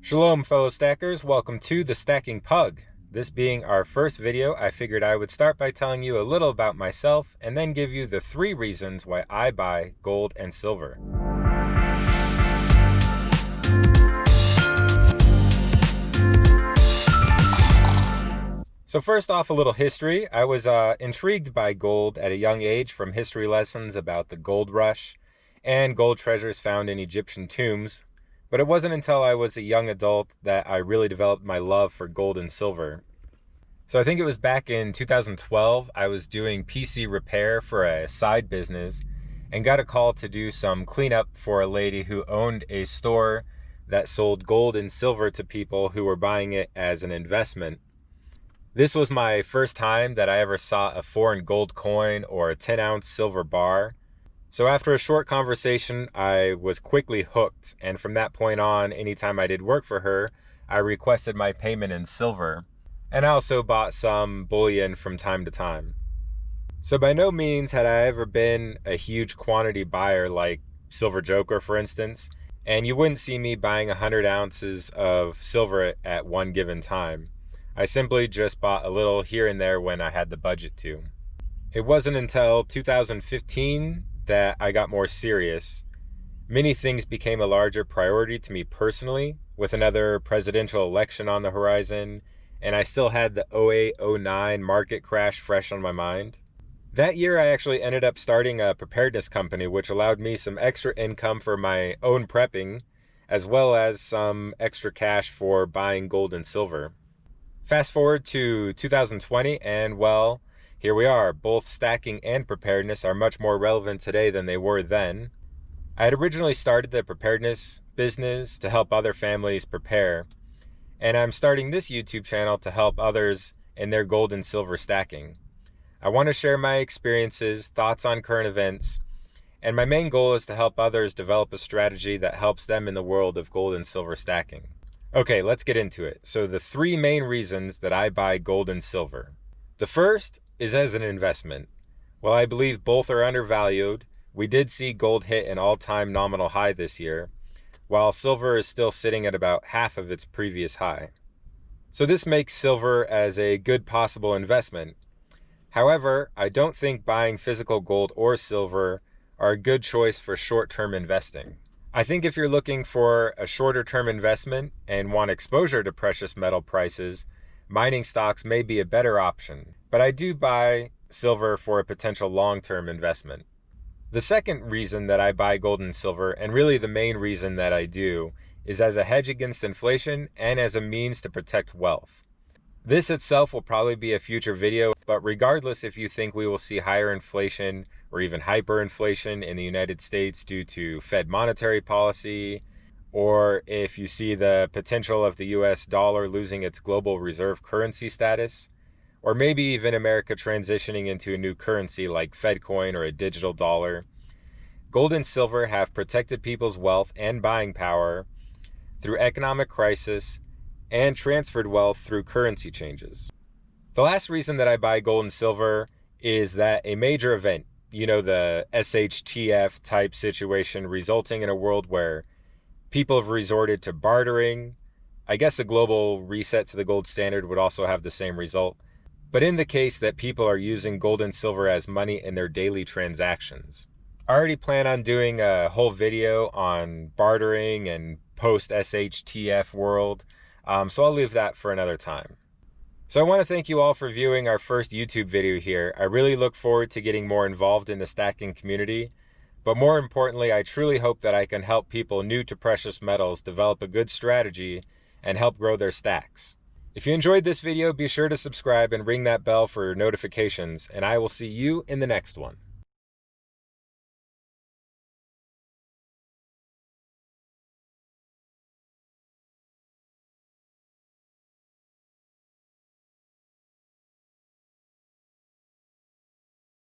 Shalom, fellow stackers. Welcome to the Stacking Pug. This being our first video, I figured I would start by telling you a little about myself and then give you the 3 reasons why I buy gold and silver. So first off, a little history. I was intrigued by gold at a young age from history lessons about the gold rush and gold treasures found in Egyptian tombs. But it wasn't until I was a young adult that I really developed my love for gold and silver. So I think it was back in 2012, I was doing PC repair for a side business and got a call to do some cleanup for a lady who owned a store that sold gold and silver to people who were buying it as an investment. This was my first time that I ever saw a foreign gold coin or a 10-ounce silver bar. So after a short conversation, I was quickly hooked. And from that point on, anytime I did work for her, I requested my payment in silver. And I also bought some bullion from time to time. So by no means had I ever been a huge quantity buyer like Silver Joker, for instance. And you wouldn't see me buying 100 ounces of silver at one given time. I simply just bought a little here and there when I had the budget to. It wasn't until 2015 that I got more serious. Many things became a larger priority to me personally, with another presidential election on the horizon, and I still had the 08-09 market crash fresh on my mind. That year I actually ended up starting a preparedness company, which allowed me some extra income for my own prepping, as well as some extra cash for buying gold and silver. Fast forward to 2020, and well, here we are. Both stacking and preparedness are much more relevant today than they were then. I had originally started the preparedness business to help other families prepare, and I'm starting this YouTube channel to help others in their gold and silver stacking. I want to share my experiences, thoughts on current events, and my main goal is to help others develop a strategy that helps them in the world of gold and silver stacking. Okay, let's get into it. So the 3 main reasons that I buy gold and silver. The first is as an investment. While I believe both are undervalued, we did see gold hit an all-time nominal high this year, while silver is still sitting at about half of its previous high. So this makes silver as a good possible investment. However, I don't think buying physical gold or silver are a good choice for short-term investing. I think if you're looking for a shorter term investment and want exposure to precious metal prices, mining stocks may be a better option, but I do buy silver for a potential long-term investment. The second reason that I buy gold and silver, and really the main reason that I do, is as a hedge against inflation and as a means to protect wealth. This itself will probably be a future video, but regardless if you think we will see higher inflation or even hyperinflation in the United States due to Fed monetary policy, or if you see the potential of the US dollar losing its global reserve currency status, or maybe even America transitioning into a new currency like Fed coin or a digital dollar, gold and silver have protected people's wealth and buying power through economic crisis and transferred wealth through currency changes. The last reason that I buy gold and silver is that a major event, the SHTF type situation resulting in a world where people have resorted to bartering. I guess a global reset to the gold standard would also have the same result. But in the case that people are using gold and silver as money in their daily transactions. I already plan on doing a whole video on bartering and post-SHTF world, so I'll leave that for another time. So I want to thank you all for viewing our first YouTube video here. I really look forward to getting more involved in the stacking community, but more importantly, I truly hope that I can help people new to precious metals develop a good strategy and help grow their stacks. If you enjoyed this video, be sure to subscribe and ring that bell for notifications, and I will see you in the next one.